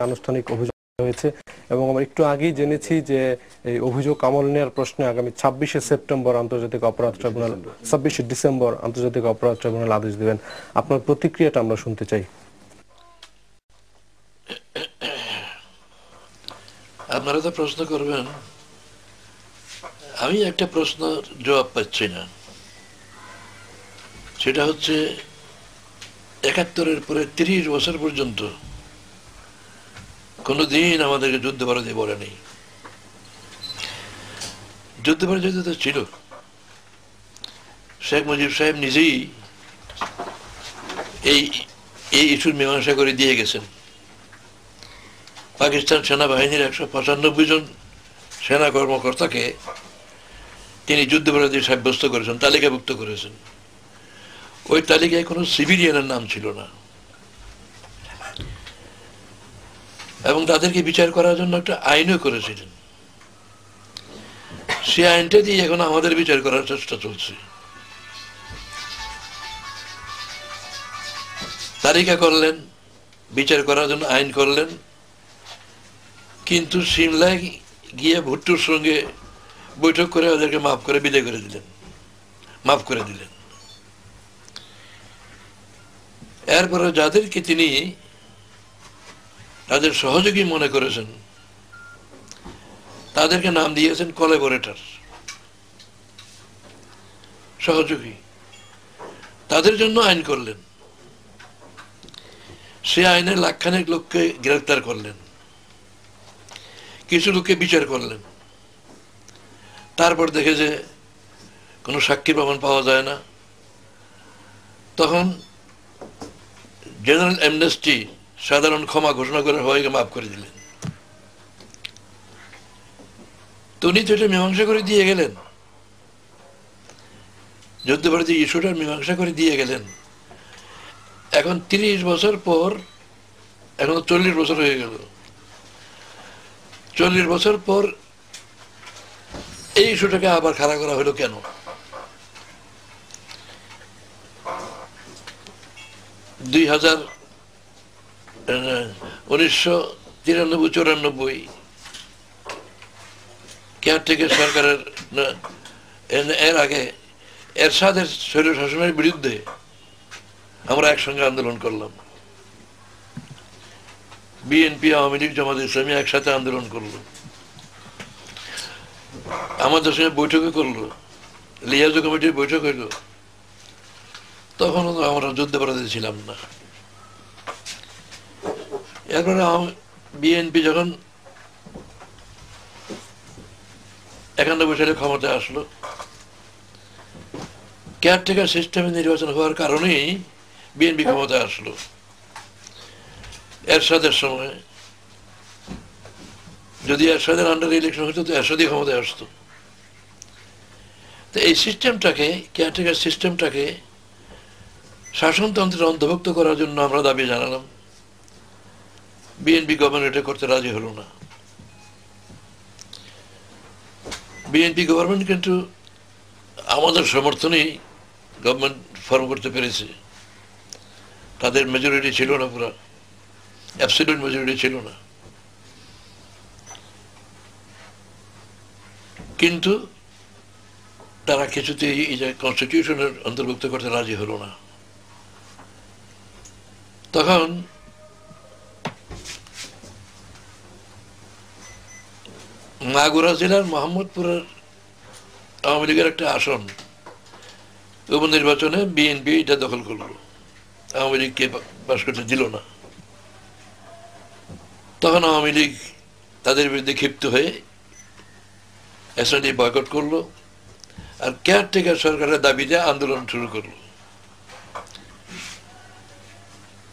আনুষ্ঠানিক অভিযোগ হয়েছে এবং আমরা একটু আগেই জেনেছি যে এই অভিযোগ আমল নেওয়ার প্রশ্নে আগামী 26শে সেপ্টেম্বর আন্তর্জাতিক অপরাধ ট্রাইব্যুনাল 26শে ডিসেম্বর আন্তর্জাতিক অপরাধ ট্রাইব্যুনাল আদেশ দেবেন। আপনার প্রতিক্রিয়াটা আমরা শুনতে চাই। আপনারা তো প্রশ্ন করবেন, আমি একটা প্রশ্ন জবাব পাচ্ছি না। সেটা হচ্ছে ৭১-এর পরে ৩০ বছর পর্যন্ত কোনোদিন আমাদেরকে যুদ্ধবিরতি বলেনি। যুদ্ধবিরতি তো ছিল, শেখ মুজিব সাহেব নিজেই এই ইস্যুর মীমাংসা করে দিয়ে গেছেন। পাকিস্তান সেনাবাহিনীর ১৯৫ জন সেনা কর্মকর্তাকে তিনি যুদ্ধবিরোধী সাব্যস্ত করেছেন, তালিকাভুক্ত করেছেন। ওই তালিকায় কোনো সিভিলিয়ানের নাম ছিল না এবং তাদেরকে বিচার করার জন্য একটা আইনও করেছিলেন। সে আইনটা দিয়ে এখন আমাদের বিচার করার চেষ্টা চলছে। তালিকা করলেন, বিচার করার জন্য আইন করলেন, কিন্তু সিমলায় গিয়ে ভুট্টোর সঙ্গে বৈঠক করে ওদেরকে মাফ করে বিদায় করে দিলেন, মাফ করে দিলেন। এরপরে যাদেরকে তিনি তাদের সহযোগী মনে করেছেন তাদেরকে নাম দিয়েছেন কোলাবোরেটর, সহযোগী। তাদের জন্য আইন করলেন, সে আইনে লাখখানেক লোককে গ্রেফতার করলেন, কিছু লোককে বিচার করলেন। তারপর দেখে যে কোনো সাক্ষী প্রমাণ পাওয়া যায় না, তখন জেনারেল অ্যামনেস্টি, সাধারণ ক্ষমা ঘোষণা করে সবাইকে মাফ করে দিলেন। তো উনি তো এটা মীমাংসা করে দিয়ে গেলেন, যুদ্ধবিরতি ইস্যুটার মীমাংসা করে দিয়ে গেলেন। এখন ৩০ বছর পর, এখন ৪০ বছর হয়ে গেল, ৪০ বছর পর এই ইস্যুটাকে আবার খাড়া করা হলো কেন? দুই 1993-94 কেয়ারটেকার সরকারের এর আগে এরশাদের স্বৈরশাসনের বিরুদ্ধে আমরা একসঙ্গে আন্দোলন করলাম। বিএনপি, আওয়ামী লীগ, জামাত ইসলামী একসাথে আন্দোলন করলো, আমাদের সঙ্গে বৈঠকও করলো, লিয়াজো কমিটির বৈঠক হইল। তখনও আমরা যুদ্ধবিরতি ছিলাম না। এরপরে বিএনপি যখন ৯১ সালে ক্ষমতায় আসলো, কেয়ারটেকার সিস্টেমে নির্বাচন হওয়ার কারণেই বিএনপি ক্ষমতায় আসলো। এরশাদের সময় যদি এরশাদের আন্ডারে ইলেকশন হতো তো এরশাদই ক্ষমতায় আসতো। তো এই সিস্টেমটাকে, কেয়ারটেকার সিস্টেমটাকে শাসনতন্ত্রের অন্তর্ভুক্ত করার জন্য আমরা দাবি জানালাম। বিএনপি গভর্নমেন্ট এটা করতে রাজি হলো না। বিএনপি গভর্নমেন্ট কিন্তু আমাদের সমর্থনেই গভর্নমেন্ট ফর্ম করতে পেরেছে। তাদের মেজরিটি ছিল না, পুরো অ্যাবসলিউট মেজরিটি ছিল না, কিন্তু তারা কিছুতেই এই যে কনস্টিটিউশনের অন্তর্ভুক্ত করতে রাজি হলো না। তখন মাগুরা জেলার মোহাম্মদপুরের আওয়ামী লীগের একটা আসন উপনির্বাচনে বিএনপি এটা দখল করলো, আওয়ামী লীগকে পাশ করতে দিল না। তখন আওয়ামী লীগ তাদের বিরুদ্ধে ক্ষিপ্ত হয়ে এসএনডি বয়কট করলো আর কেয়ারটেকার সরকারের দাবিতে আন্দোলন শুরু করলো।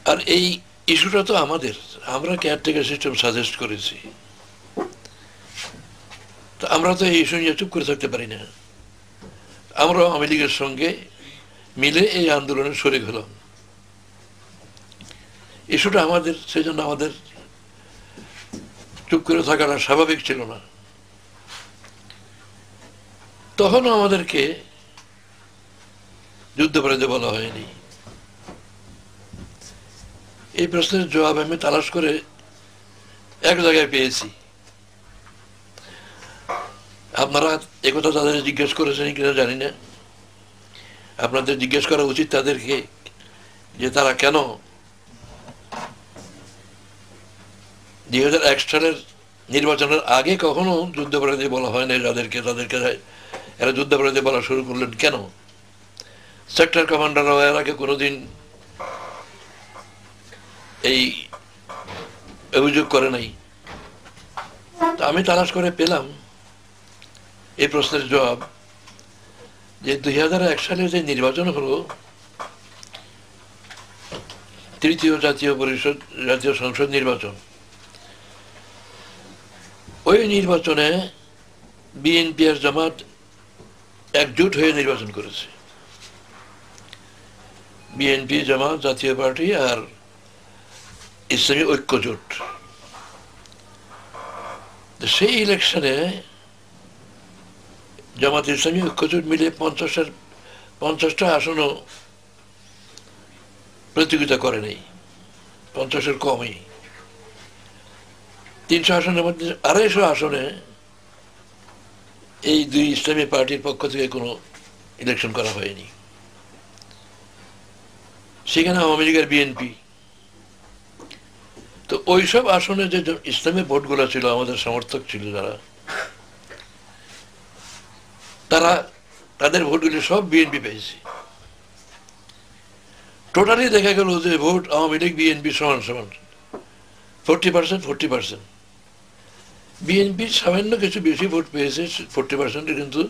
আর এই ইস্যুটা তো আমাদের, আমরা কেয়ারটেকার সিস্টেম সাজেস্ট করেছি। তো আমরা তো এই ইস্যু নিয়ে চুপ করে থাকতে পারি না। আমরা আওয়ামী লীগের সঙ্গে মিলে এই আন্দোলনে শরিক হলাম। ইস্যুটা আমাদের, সেই জন্য আমাদের চুপ করে থাকাটা স্বাভাবিক ছিল না। তখনও আমাদেরকে যুদ্ধবিরতি বলা হয়নি। এই প্রশ্নের জবাব আমি তালাশ করে এক জায়গায় পেয়েছি। আপনারা একথা তাদের জিজ্ঞেস করেছেন কিনা জানি না, আপনাদের জিজ্ঞেস করা উচিত তাদেরকে যে তারা কেন 2001 সালের নির্বাচনের আগে কখনো যুদ্ধাপরাধী বলা হয় না যাদেরকে, তাদেরকে এরা যুদ্ধাপরাধী বলা শুরু করলেন কেন? সেক্টর কমান্ডাররাও এর আগে কোনোদিন এই অভিযোগ করে নাই। আমি তালাশ করে পেলাম এই প্রশ্নের জবাব যে 2001 সালে যে নির্বাচন হলো, তৃতীয় জাতীয় সংসদ নির্বাচন, ওই নির্বাচনে বিএনপি আর জামাত একজোট হয়ে নির্বাচন করেছে। বিএনপি, জামাত, জাতীয় পার্টি আর ইসলামী ঐক্য জোট। সেই ইলেকশনে জামাত ইসলামী ঐক্য জোট মিলে 50টা আসনও প্রতিযোগিতা করে নাই, 50-এর কমই। 300 আসনের মধ্যে 250 আসনে এই দুই ইসলামী পার্টির পক্ষ থেকে কোনো ইলেকশন করা হয়নি। সেখানে আওয়ামী লীগের বিএনপি। তো ওইসব আসনে যে ইসলামী ভোটগুলো ছিল, আমাদের সমর্থক ছিল যারা, তাদের ভোটগুলি সব বিএনপি পেয়েছে। টোটালি দেখা গেল যে ভোট আওয়ামী লীগ বিএনপি সমান সমান, 40%। বিএনপি সামান্য কিছু বেশি ভোট পেয়েছে 40%, কিন্তু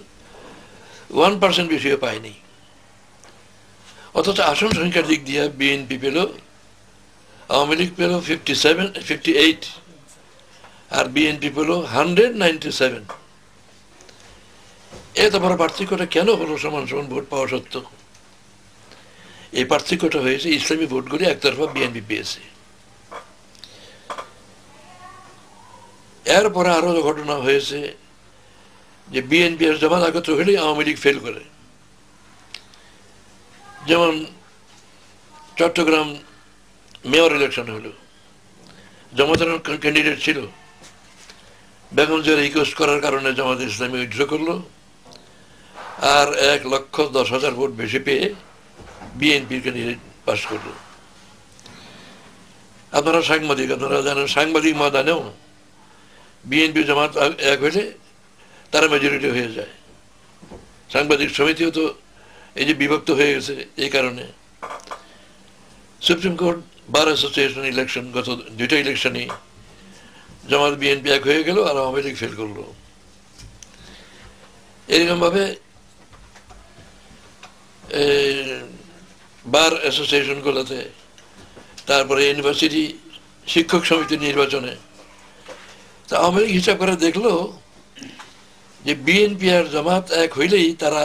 1% বেশিও পায়নি। অথচ আসন সংখ্যার দিক দিয়ে বিএনপি পেল, আওয়ামী লীগ পেল 58, আর বিএনপি পেল 197। এত বড় পার্থক্যটা কেন হলো সমান সমান ভোট পাওয়া সত্ত্বেও? এই পার্থক্যটা হয়েছে ইসলামী ভোটগুলি একতরফা বিএনপি পেয়েছে। এরপরে আরো ঘটনা হয়েছে যে বিএনপি আর জামাত একত্র হলেই আওয়ামী লীগ ফেল করে। যেমন চট্টগ্রাম মেয়র ইলেকশন হলো, জামাতের ক্যান্ডিডেট ছিল, বেগম জিয়া রিকোয়েস্ট করার কারণে জামাত ইসলামী উইথড্র করলো, আর 1,10,000 ভোট বেশি পেয়ে বিএনপির ক্যান্ডিডেট পাস করলো। আপনারা জানেন সাংবাদিক ময়দানেও বিএনপি জামাত এক হলে তারা মেজরিটি হয়ে যায়। সাংবাদিক সমিতিও তো এই যে বিভক্ত হয়ে গেছে এই কারণে। Supreme court bar association election, গত 2টা ইলেকশনই জামাত বিএনপি এক হয়ে গেল আর আওয়ামী লীগ ফেল করলো। এরকম ভাবে বার অ্যাসোসিয়েশন গুলোতে, তারপরে ইউনিভার্সিটি শিক্ষক সমিতির নির্বাচনে, তা আওয়ামী লীগ হিসাব করে দেখলো যে বিএনপি আর জামাত এক হইলেই তারা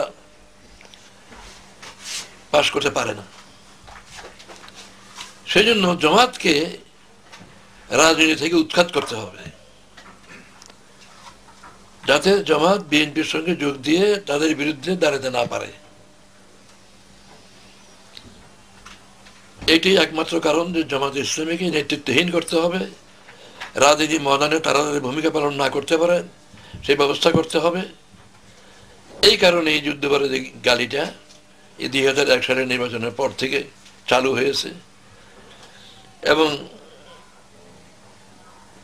পাশ করতে পারে না। সেই জন্য জামাতকে রাজনীতি থেকে উৎখাত করতে হবে, যাতে জামাত বিএনপির সঙ্গে যোগ দিয়ে তাদের বিরুদ্ধে দাঁড়াতে না পারে। এটি একমাত্র কারণ যে জামাত ইসলামীকে নেতৃত্বহীন করতে হবে, রাজনীতি ময়দানে তারা তাদের ভূমিকা পালন না করতে পারে সেই ব্যবস্থা করতে হবে। এই কারণে এই যুদ্ধবিরোধী গালিটা এই 2001 সালের নির্বাচনের পর থেকে চালু হয়েছে। এবং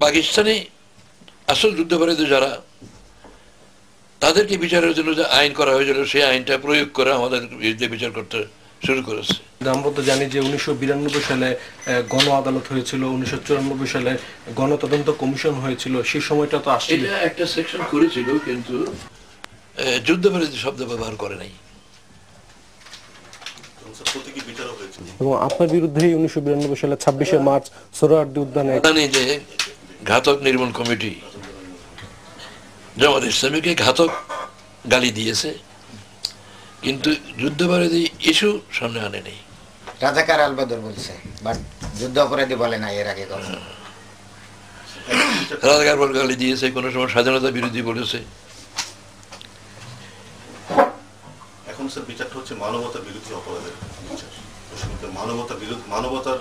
পাকিস্তানি আসল যুদ্ধবিরোধী যারা, তাদেরকে বিচারের জন্য যে আইন করা হয়েছিল সেই আইনটা প্রয়োগ করে আমাদের বিরুদ্ধে বিচার করতে শুরু করেছে। আমরা তো জানি যে 1992 সালে গণ আদালত হয়েছিল, 1994 সালে গণতদন্ত কমিশন হয়েছিল, সেই সময়টা তো আসলে এটা একটা সেকশন করেছিল, কিন্তু যুদ্ধবিরোধী শব্দ ব্যবহার করে নাই। এবং আপনার বিরুদ্ধে 1992 সালে 26শে মার্চ সোহরাওয়ার্দী উদ্যানে যে ঘাতক নির্মূল কমিটি জামাত ইসলামীকে ঘাতক গালি দিয়েছে, কিন্তু যুদ্ধবিরোধী ইস্যু সামনে আনে নেই। রাজাকার আলবদর বলছে, বাট যুদ্ধ অপরাধী বলে না এর আগে কখনো। রাজাকার বল গালি দিয়েছে, কোনো সময় স্বাধীনতা বিরোধী বলেছে। এখন স্যার বিচারটা হচ্ছে মানবতা বিরোধী অপরাধের বিচার। মানবতার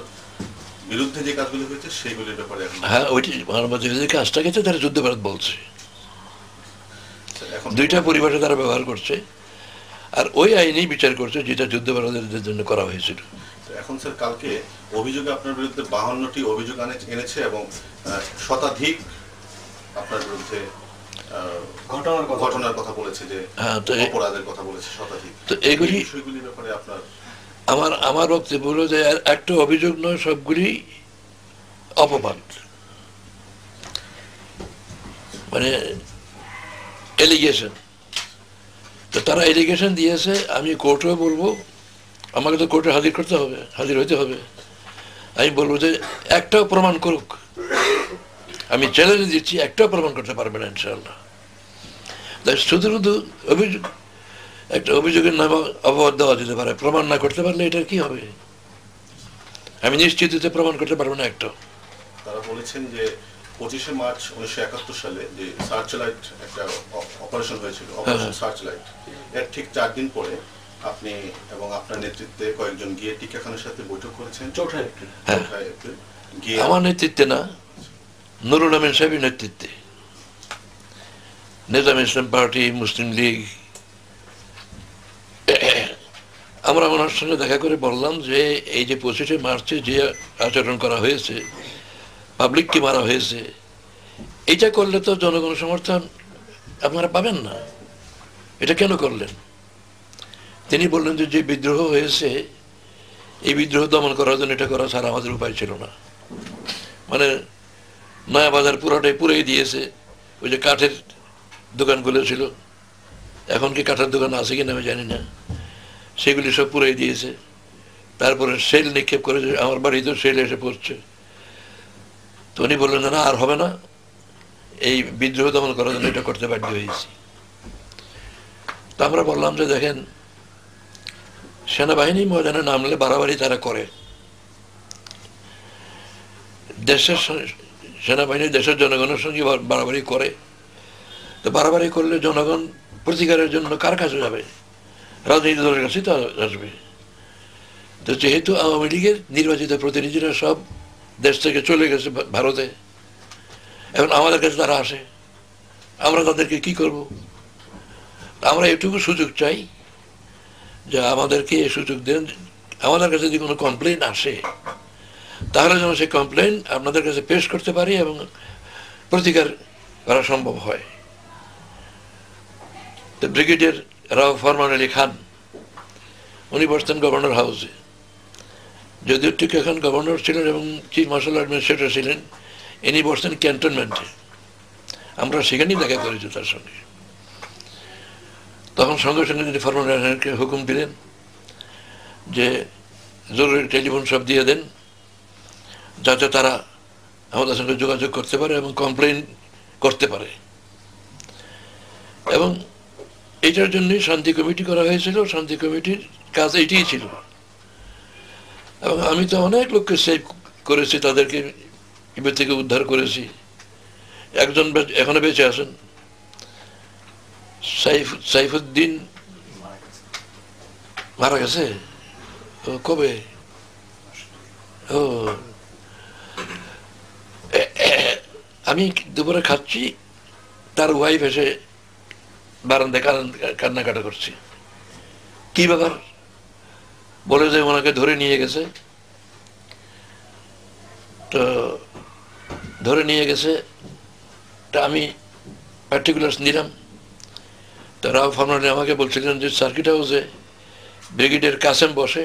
বিরুদ্ধে যে কাজগুলি হয়েছে সেইগুলির ব্যাপারে এখন হ্যাঁ, ওইটি মানবাধিকার যে কাজটা গেছে তারা যুদ্ধাপরাধ বলছে। এখন দুইটা পরিভাষা তারা ব্যবহার করছে, আর ওই আইনেই বিচার করছে যেটা যুদ্ধাপরাধীদের জন্য করা হয়েছিল। এখন স্যার কালকে অভিযোগে আপনার বিরুদ্ধে 52টি অভিযোগ এনেছে এবং শতাধিক আপনার বিরুদ্ধে ঘটনার কথা বলেছে, যে হ্যাঁ, তো অপরাধের কথা বলেছে শতাধিক। তো এগুলি বিষয়গুলির ব্যাপারে আপনার আমার বক্তব্য হলো যে একটা অভিযোগ নয়, সবগুলি অপবাদ, মানে এলিগেশন। তো তারা এলিগেশন দিয়েছে, আমি কোর্টেও বলবো, আমাকে তো কোর্টে হাজির হইতে হবে। আমি বলবো যে একটাও প্রমাণ করুক, আমি চ্যালেঞ্জ দিচ্ছি, একটাও প্রমাণ করতে পারবে না ইনশাআল্লাহ। তাই শুধু শুধু অভিযোগ, একটা অভিযোগের নামে অপবাদ দেওয়া যেতে পারে, প্রমাণ না করতে পারলে এটার কি হবে? আমি নিশ্চিত প্রমাণ করতে পারবো না একটাও। তারা বলেছেন যে 25শে মার্চ 1971 সালে যে সার্চলাইট একটা অপারেশন হয়েছিল, অপারেশন সার্চলাইট, এর ঠিক 4 দিন পরে আপনি এবং আপনার নেতৃত্বে কয়েকজন গিয়ে টিকা খানের সাথে বৈঠক করেছেন। 4 এপ্রিল গিয়ে আমার নেতৃত্বে না, নুরুল আমিন সাহেবের নেতৃত্বে, নিজাম ইসলাম পার্টি, মুসলিম লীগ, আমরা ওনার সঙ্গে দেখা করে বললাম যে এই যে 25শে মার্চে যে আচরণ করা হয়েছে, পাবলিককে মারা হয়েছে, এইটা করলে তো জনগণ সমর্থন আপনারা পাবেন না, এটা কেন করলেন? তিনি বললেন যে যে বিদ্রোহ হয়েছে, এই বিদ্রোহ দমন করার জন্য এটা করা ছাড়া আমাদের উপায় ছিল না। মানে নয়া বাজার পুরাটাই পুড়িয়ে দিয়েছে, ওই যে কাঠের দোকানগুলো ছিল, এখন কি কাঠের দোকান আছে কিনা আমি জানি না, সেগুলি সব পুড়িয়ে দিয়েছে। তারপরে সেল নিক্ষেপ করেছে, আমার বাড়িতেও সেল এসে পড়ছে। তো উনি বললেন না, আর হবে না, এই বিদ্রোহ দমন করার জন্য এটা করতে বাধ্য হয়েছি। তো আমরা বললাম যে দেখেন, সেনাবাহিনী ময়দানে নামলে বাড়াবাড়ি তারা করে, দেশের সেনাবাহিনী দেশের জনগণের সঙ্গে বাড়াবাড়ি করে। তো বাড়াবাড়ি করলে জনগণ প্রতিকারের জন্য কার কাছে যাবে? রাজনীতি দলের কাছেই তো আসবে। তো যেহেতু আওয়ামী লীগের নির্বাচিত প্রতিনিধিরা সব দেশ থেকে চলে গেছে ভারতে, এখন আমাদের কাছে তারা আসে, আমরা তাদেরকে কি করব? আমরা এটুকু সুযোগ চাই যে আমাদেরকে এই সুযোগ দেন, আমাদের কাছে যদি কোনো কমপ্লেন আসে তাহলে যেন সেই কমপ্লেন আপনাদের কাছে পেশ করতে পারি এবং প্রতিকার করা সম্ভব হয়। তো ব্রিগেডিয়ার রাও ফরমান আলী খান উনি বসতেন গভর্নর হাউসে, যদিও ঠিক এখন গভর্নর ছিলেন এবং চিফ মার্শাল অ্যাডমিনিস্ট্রেটর ছিলেন, ইনি বসতেন ক্যান্টনমেন্টে। আমরা সেখানেই দেখা করেছি তার সঙ্গে। তখন সঙ্গে সঙ্গে তিনি ফরমান আলী হুকুম দিলেন যে জরুরি টেলিফোন সব দিয়ে দেন, যাতে তারা আমাদের সঙ্গে যোগাযোগ করতে পারে এবং কমপ্লেন করতে পারে। এবং এইটার জন্যই শান্তি কমিটি করা হয়েছিল, শান্তি কমিটির কাজ এইটাই ছিল। এবং আমি তো অনেক লোককে সেভ করেছি, তাদেরকে বিপদ থেকে উদ্ধার করেছি। একজন এখনো বেঁচে আছেন, সাইফুদ্দিন মারা গেছে। ও কবে? ও আমি দুপুরে খাচ্ছি, তার ওয়াইফ এসে বারান্দায় কান্নাকাটা করছে। কি ব্যাপার? বলে যে ওনাকে ধরে নিয়ে গেছে। তো ধরে নিয়ে গেছে, তা আমি পার্টিকুলার্স নিলাম। তো রাও ফরমানি আমাকে বলছিলেন যে সার্কিট হাউসে ব্রিগেডিয়ার কাসেম বসে,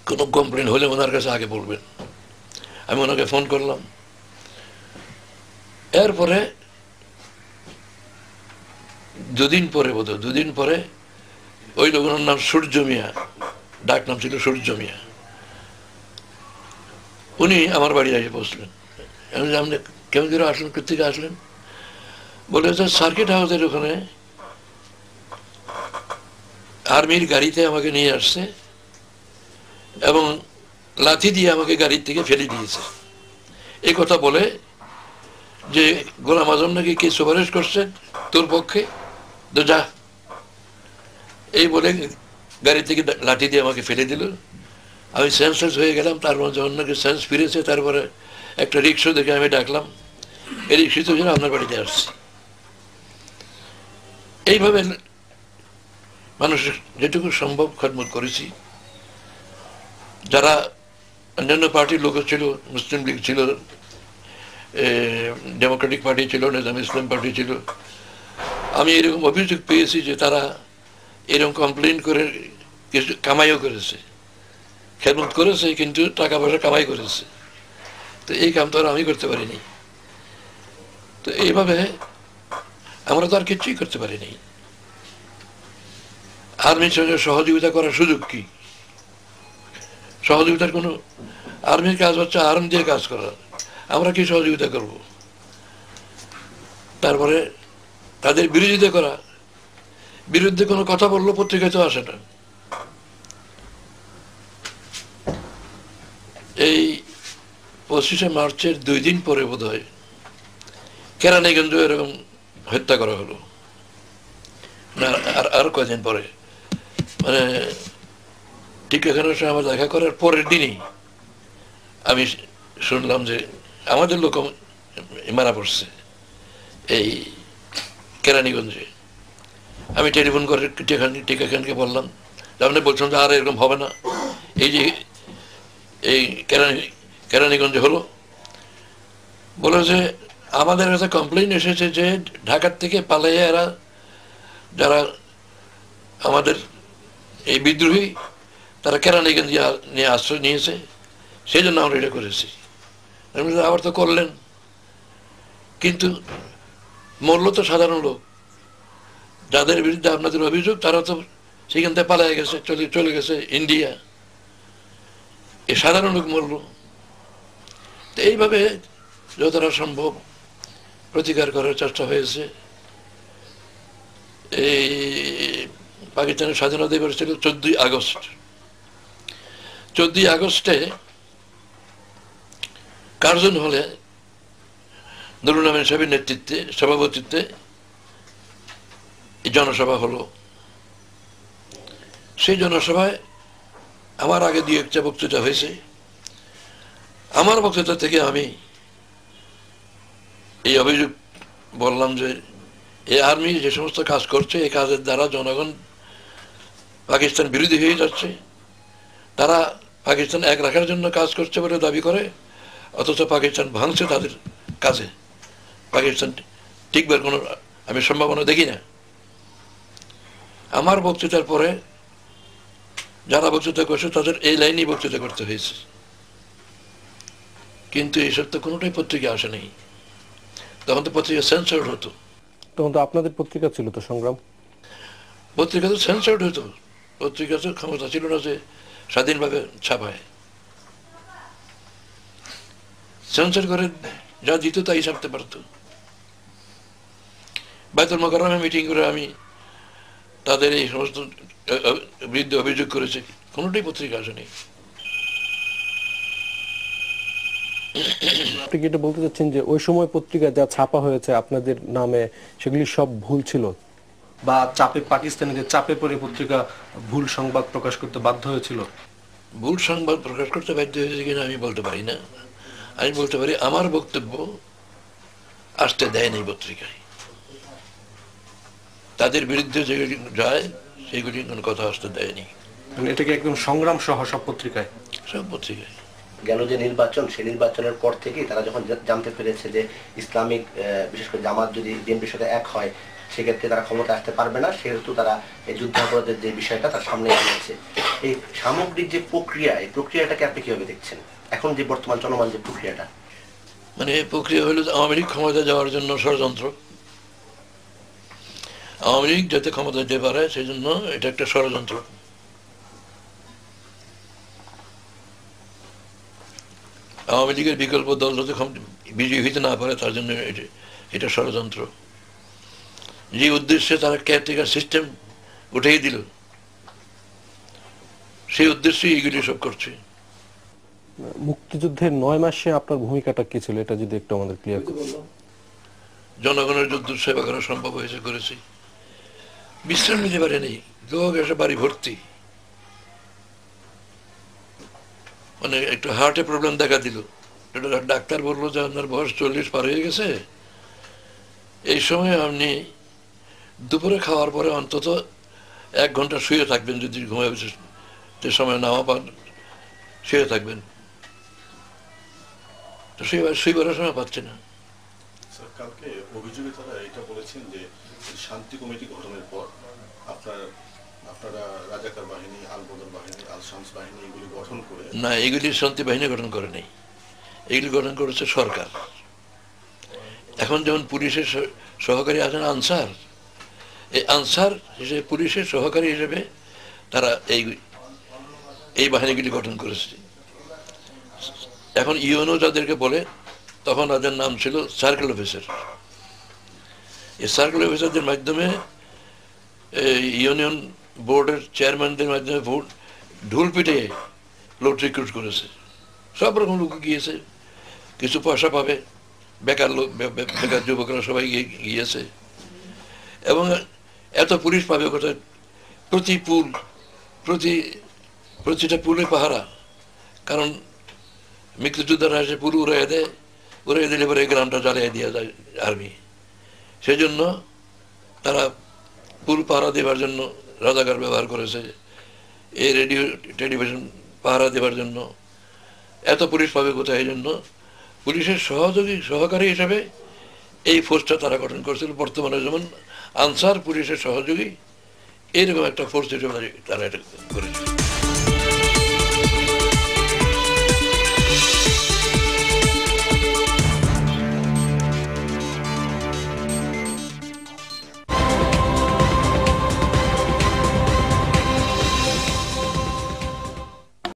কোনো কমপ্লেন হলে ওনার কাছে আগে বলবেন। আমি ওনাকে ফোন করলাম। এরপরে দুদিন পরে ওই লোকের নাম সূর্য মিয়া, ডাক নাম ছিল সূর্য মিয়া, উনি আমার বাড়ি এসে পৌঁছলেন। আমি আপনি কেমন করে আসলেন, কোথেকে আসলেন? বলে যে সার্কিট হাউসের ওখানে আর্মির গাড়িতে আমাকে নিয়ে আসছে এবং লাথি দিয়ে আমাকে গাড়ির থেকে ফেলে দিয়েছে। এই কথা বলে যে গোলাম আজম নাকি কে সুপারিশ করছে তোর পক্ষে, তো যা, এই বলে গাড়ি থেকে লাঠি দিয়ে আমাকে ফেলে দিল। আমি সেন্সলেস হয়ে গেলাম। তারপর যখন নাকি সেন্স ফিরেছে, তারপরে একটা রিক্সা দেখে আমি ডাকলাম, এই রিক্সাতে জন্য আপনার বাড়িতে আসছি। এইভাবে মানুষের যেটুকু সম্ভব খেদমত করেছি। যারা অন্যান্য পার্টির লোক ছিল, মুসলিম লীগ ছিল, ডেমোক্রেটিক পার্টি ছিল, নিজাম ইসলাম পার্টি ছিল, আমি এরকম অভিযোগ পেয়েছি যে তারা এরকম কমপ্লেন করে কিছু কামাইও করেছে, খেদমত করেছে, কিন্তু টাকা পয়সা কামাই করেছে। তো এই কাম তো আর আমি করতে পারিনি। তো এইভাবে আমরা তো আর কিছুই করতে পারিনি। আর্মির সঙ্গে সহযোগিতা করার সুযোগ কি? সহযোগিতার কোনো, আর্মির কাজ হচ্ছে আর্ম দিয়ে কাজ করা, আমরা কি সহযোগিতা করব? তারপরে তাদের বিরোধিতা করা, বিরুদ্ধে কোনো কথা বললো পত্রিকায় তো আসে না। এই 25শে মার্চের 2 দিন পরে বোধ হয় কেরানীগঞ্জ এরকম হত্যা করা হলো, না আর কয়েকদিন পরে, মানে ঠিক এখানে আমার দেখা করার পরের দিনই আমি শুনলাম যে আমাদের লোক মারা পড়ছে এই কেরানীগঞ্জে। আমি টেলিফোন করে টিকা খানকে বললাম, আপনি বলছেন যে আর এরকম হবে না, এই যে এই কেরানীগঞ্জে হলো, বলে যে আমাদের কাছে কমপ্লেন এসেছে যে ঢাকার থেকে পালাইয়া এরা যারা আমাদের এই বিদ্রোহী, তারা কেরানীগঞ্জ নিয়ে আশ্রয় নিয়েছে, সেই জন্য আমরা এটা করেছি। আবার তো করলেন, কিন্তু মূল্য তো সাধারণ লোক, যাদের বিরুদ্ধে আপনাদের অভিযোগ তারা তো সেখান থেকে পালাই গেছে, চলে গেছে ইন্ডিয়া। এই সাধারণ লোক মূল্য। তো এইভাবে যতটা সম্ভব প্রতিকার করার চেষ্টা হয়েছে। এই পাকিস্তানের স্বাধীনতা দিবস ছিল 14ই আগস্ট। 14ই আগস্টে কার্জন হলে নুরুল আমিন সাহেবের নেতৃত্বে, সভাপতিত্বে এই জনসভা হলো। সেই জনসভায় আমার আগে 2-1টা বক্তৃতা হয়েছে। আমার বক্তৃতা থেকে আমি এই অভিযোগ বললাম যে এই আর্মি যে সমস্ত কাজ করছে, এই কাজের দ্বারা জনগণ পাকিস্তান বিরোধী হয়ে যাচ্ছে। তারা পাকিস্তান এক রাখার জন্য কাজ করছে বলে দাবি করে, অথচ পাকিস্তান ভাঙছে তাদের কাজে। পাকিস্তান টিকবার কোনো আমি সম্ভাবনা দেখি না। আমার বক্তৃতার পরে যারা বক্তৃতা করছে তাদের এই লাইনেই বক্তৃতা করতে হয়েছে, কিন্তু এইসব তো কোনোটাই পত্রিকা আসে নেই। তখন তো পত্রিকা সেন্সর্ড হতো। তখন তো আপনাদের পত্রিকা ছিল তো সংগ্রাম, পত্রিকা তো সেন্সর্ড হতো। পত্রিকা তো ক্ষমতা ছিল না যে স্বাধীনভাবে ছাপায়। সেন্সর করে যা দিত তাই ছাপতে পারত। বাইতুল মোকাররমে মিটিং করে আমি তাদের এই সমস্ত বিরুদ্ধে অভিযোগ করেছি, কোনোটাই পত্রিকা আসেনি। আপনি কি এটা বলতে চাচ্ছেন যে ওই সময় পত্রিকা যা ছাপা হয়েছে আপনাদের নামে সেগুলি সব ভুল ছিল, বা চাপে, পাকিস্তানিদের চাপে পড়ে পত্রিকা ভুল সংবাদ প্রকাশ করতে বাধ্য হয়েছিল? ভুল সংবাদ প্রকাশ করতে বাধ্য হয়েছে কিনা আমি বলতে পারি না। আমি বলতে পারি আমার বক্তব্য আসতে দেয়নি পত্রিকায়। তাদের বিরুদ্ধে যেগুলি যায় সেগুলি কোনো কথা আসতে দেয়নি। এটাকে একদম সংগ্রাম সহ সব পত্রিকায়, সব পত্রিকায়। গেল যে নির্বাচন, সেই নির্বাচনের পর থেকেই তারা যখন জানতে পেরেছে যে ইসলামিক বিশেষ করে জামাত যদি বিএনপির সাথে এক হয় সেক্ষেত্রে তারা ক্ষমতা আসতে পারবে না, সেহেতু তারা এই যুদ্ধাপরাধের যে বিষয়টা তার সামনে এনেছে। এই সামগ্রিক যে প্রক্রিয়া, এই প্রক্রিয়াটাকে আপনি কিভাবে দেখছেন এখন যে বর্তমান চলমান যে প্রক্রিয়াটা? মানে এই প্রক্রিয়া হলো আওয়ামী লীগ ক্ষমতা যাওয়ার জন্য ষড়যন্ত্র। আওয়ামী লীগ যাতে ক্ষমতা যেতে পারে সেই জন্য এটা একটা ষড়যন্ত্র। আওয়ামী লীগের বিকল্প দল যাতে বিজয়ী হইতে না পারে তার জন্য এটা ষড়যন্ত্র। যে উদ্দেশ্যে তারা কেয়ারটেকার সিস্টেম উঠেই দিল, সেই উদ্দেশ্যে এইগুলি সব করছে। মুক্তিযুদ্ধের 9 মাসে আপনার ভূমিকাটা কি ছিল, এটা যদি একটু আমাদের ক্লিয়ার করুন। জনগণের যুদ্ধ সেবা করা সম্ভব হয়েছে, করেছি। বিশ্রাম নিতে পারেনি, লোক এসে বাড়ি ভর্তি। মানে একটু হার্টে প্রবলেম দেখা দিল, ডাক্তার বললো যে আপনার বয়স 40 পার হয়ে গেছে, এই সময় আপনি দুপুরে খাওয়ার পরে অন্তত 1 ঘন্টা শুয়ে থাকবেন, যদি ঘুমায় যে সময় নামা পান শুয়ে থাকবেন। তো শুইবার সময় পাচ্ছে না। স্যার, কালকে অভিযোগে তারা এটা বলেছেন যে শান্তি কমিটি গঠনের পর আপনারা রাজাকার বাহিনী, আল বদর বাহিনী, আল শামস বাহিনী এগুলি গঠন করে। না, এগুলি শান্তি বাহিনী গঠন করে নেই, এগুলি গঠন করেছে সরকার। এখন যেমন পুলিশের সহকারী আছেন আনসার, এই আনসার হিসেবে পুলিশের সহকারী হিসেবে তারা এই বাহিনীগুলি গঠন করেছে। এখন ইউএনও যাদেরকে বলে, তখন তাদের নাম ছিল সার্কেল অফিসার। এই সার্কেল অফিসারদের মাধ্যমে ইউনিয়ন বোর্ডের চেয়ারম্যানদের মাধ্যমে ভোট ঢোল পিটে লোক রিক্রুট করেছে। সব রকম লোক গিয়েছে, কিছু পয়সা পাবে, বেকার লোক, বেকার যুবকরা সবাই গিয়েছে। এবং এত পুলিশ পাবে কোথায়? প্রতি পুল, প্রতিটা পুলে পাহারা। কারণ মুক্তিযোদ্ধারা এসে পুল উড়াই দিলে পরে এই গ্রামটা জ্বালিয়ে দেওয়া যায় আর্মি। সেই জন্য তারা পুল পাহারা দেওয়ার জন্য রাজাকার ব্যবহার করেছে, এই রেডিও টেলিভিশন পাহারা দেওয়ার জন্য। এত পুলিশ পাবে কোথায়? এই জন্য পুলিশের সহকারী হিসাবে এই ফোর্সটা তারা গঠন করেছিল। বর্তমানে যেমন আনসার পুলিশের সহযোগী, এইরকম একটা ফোর্স হিসেবে তারা এটা করেছে।